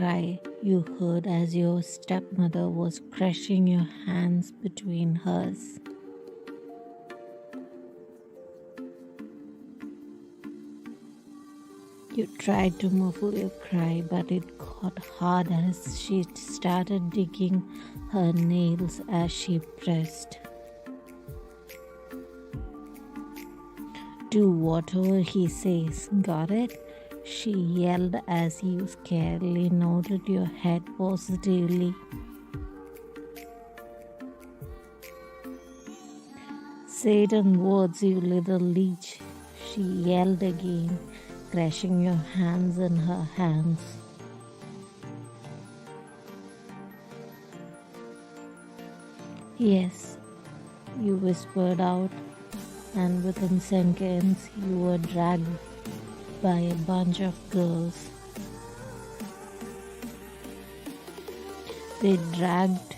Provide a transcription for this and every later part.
cry you heard as your stepmother was crushing your hands between hers. You tried to muffle your cry, but it got hard as she started digging her nails as she pressed. Do whatever he says, got it? She yelled as you scarcely nodded your head positively. Say it in words, you little leech, she yelled again, crushing your hands in her hands. Yes, you whispered out, and within seconds you were dragged by a bunch of girls. They dragged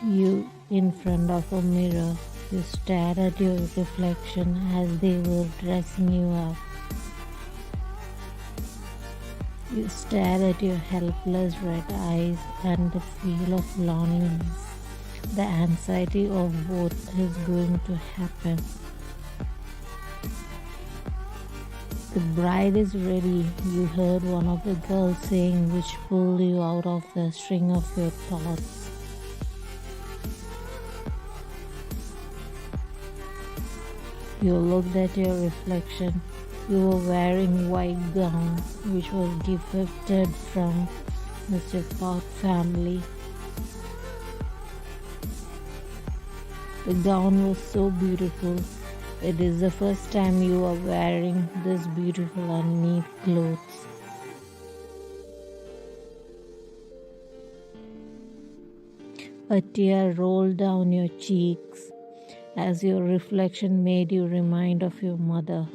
you in front of a mirror. You stared at your reflection as they were dressing you up. You stared at your helpless red eyes and the feel of loneliness, the anxiety of what is going to happen. The bride is ready, you heard one of the girls saying, which pulled you out of the string of your thoughts. You looked at your reflection. You were wearing white gown, which was gifted from Mr. Park family. The gown was so beautiful. It is the first time you are wearing this beautiful and neat clothes. A tear rolled down your cheeks as your reflection made you remind of your mother.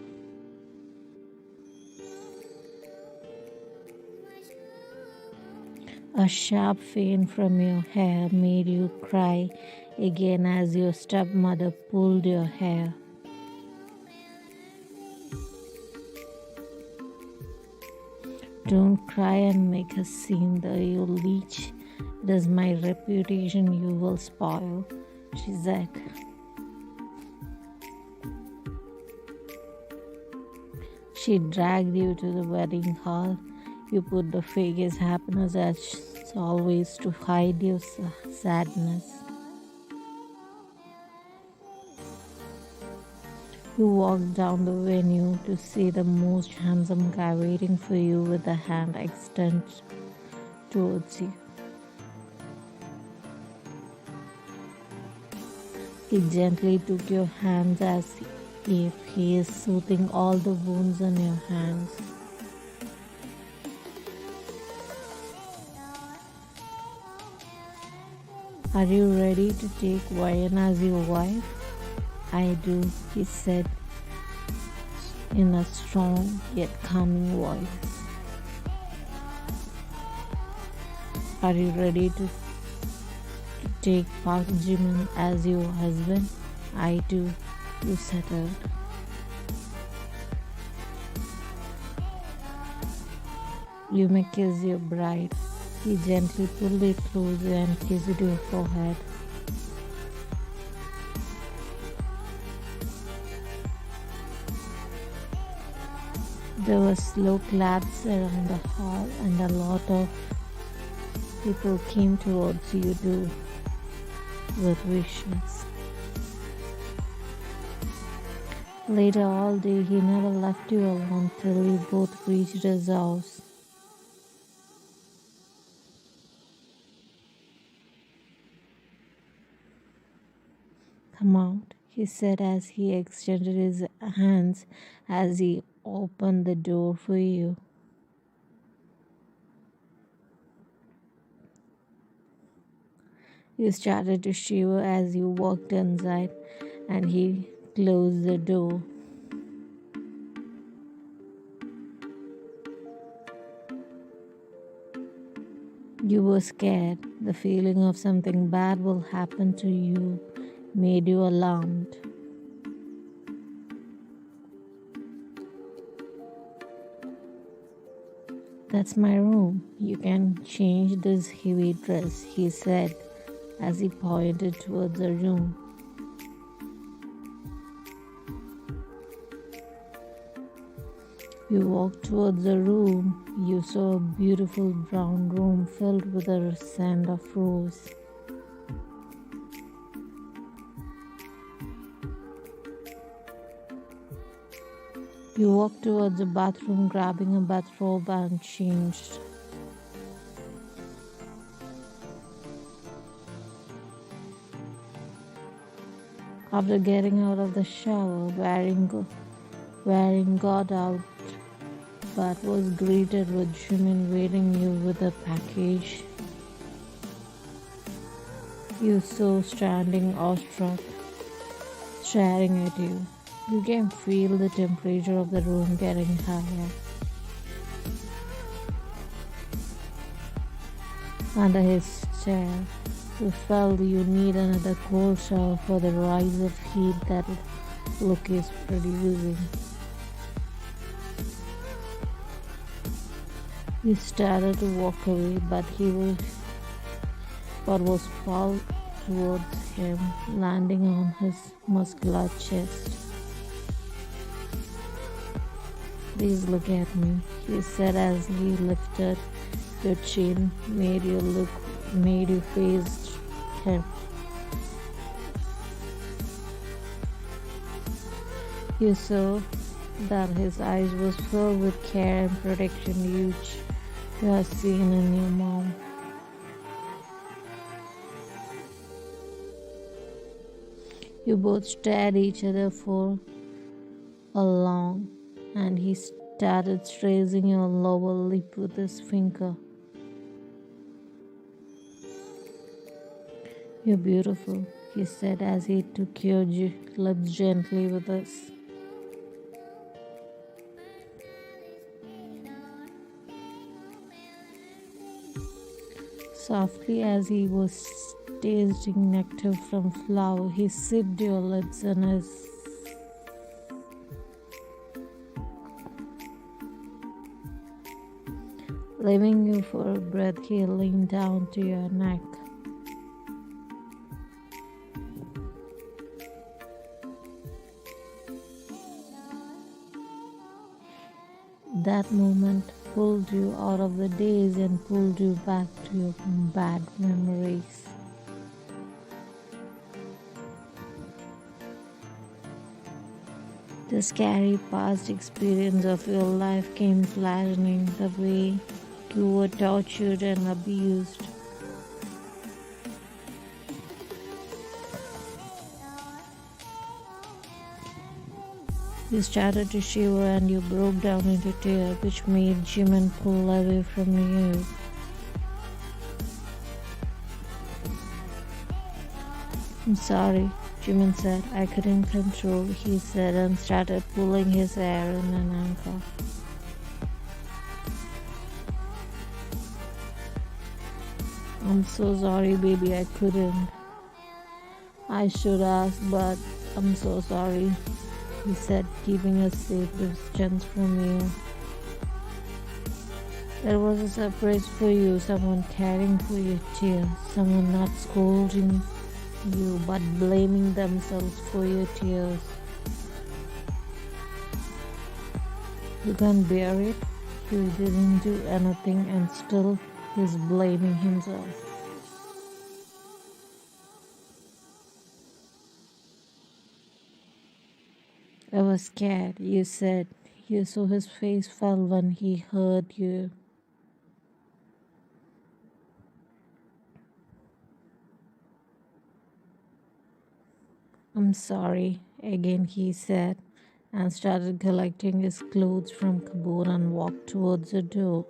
A sharp pain from your hair made you cry again as your stepmother pulled your hair. Don't cry and make a scene, you leech. It is my reputation you will spoil, she said. She dragged you to the wedding hall. You put the fakest happiness as always to hide your sadness. You walked down the venue to see the most handsome guy waiting for you with a hand extended towards you. He gently took your hands as if he is soothing all the wounds on your hands. Are you ready to take Jeon as your wife? I do, he said in a strong yet calming voice. Are you ready to take Park Jimin as your husband? I do, you settled. You may kiss your bride. He gently pulled it closer and kissed your forehead. There were slow claps around the hall and a lot of people came towards you too with wishes. Later all day he never left you alone till you both reached his house. Come out, he said as he extended his hands as he opened the door for you. You started to shiver as you walked inside and he closed the door. You were scared. The feeling of something bad will happen to you made you alarmed. That's my room. You can change this heavy dress, he said as he pointed towards the room. You walked towards the room. You saw a beautiful brown room filled with a scent of rose. You walked towards the bathroom, grabbing a bathrobe and changed. After getting out of the shower, Waring got out but was greeted with Jimin waiting you with a package. You saw standing awestruck, staring at you. You can feel the temperature of the room getting higher. Under his stare, you felt you need another cold shower for the rise of heat that look is producing. You started to walk away, but was pulled towards him, landing on his muscular chest. Please look at me, he said as he lifted your chin, made you face him. You saw that his eyes was filled with care and protection you have seen in your mom. You both stared at each other for a long, and he started tracing your lower lip with his finger. You're beautiful, he said as he took your lips gently with his. Softly as he was tasting nectar from flower, he sipped your lips and his. Leaving you for a breath, he leaned down to your neck. That moment pulled you out of the daze and pulled you back to your bad memories. The scary past experience of your life came flashing, the way you were tortured and abused. You started to shiver and you broke down into tears, which made Jimin pull away from you. I'm sorry, Jimin said. I couldn't control, he said, and started pulling his hair in an ankle. I'm so sorry, baby, I couldn't. I should ask, but I'm so sorry, he said, keeping a safe distance from you. There was a surprise for you, someone caring for your tears, someone not scolding you but blaming themselves for your tears. You can't bear it. You didn't do anything and still he's blaming himself. I was scared, you said. You saw his face fell when he heard you. I'm sorry, again he said, and started collecting his clothes from cupboard and walked towards the door.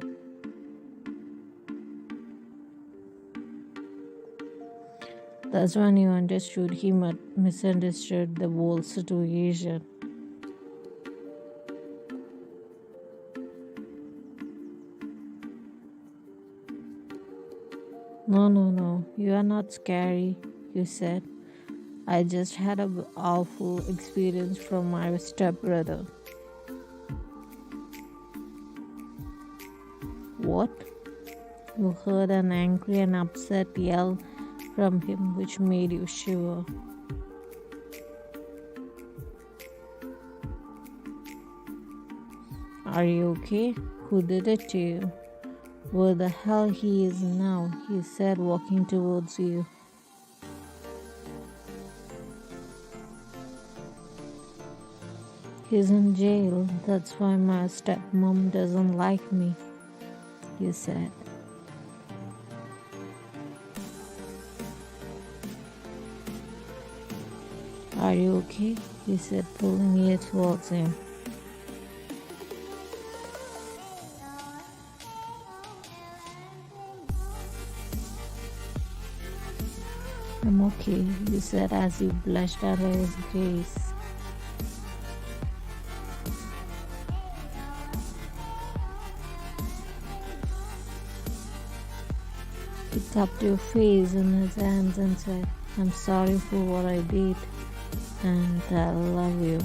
That's when you understood he misunderstood the whole situation. No, you are not scary, you said. I just had an awful experience from my stepbrother. You heard an angry and upset yell from him, which made you shiver. Are you okay? Who did it to you? Where the hell he is now? He said, walking towards you. He's in jail. That's why my stepmom doesn't like me, you said. Are you okay? He said, pulling you towards him. I'm okay, you said as you blushed at his gaze. He tapped your face in his hands and said, I'm sorry for what I did, and I love you.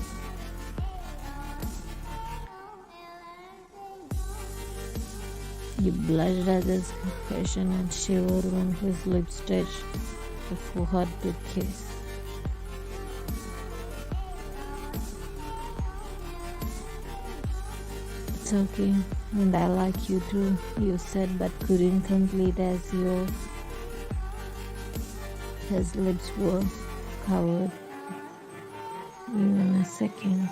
You blushed at his confession and shivered when his lips touched the forehead to kiss. It's okay, and I like you too, you said, but couldn't complete as his lips were covered. Even a second.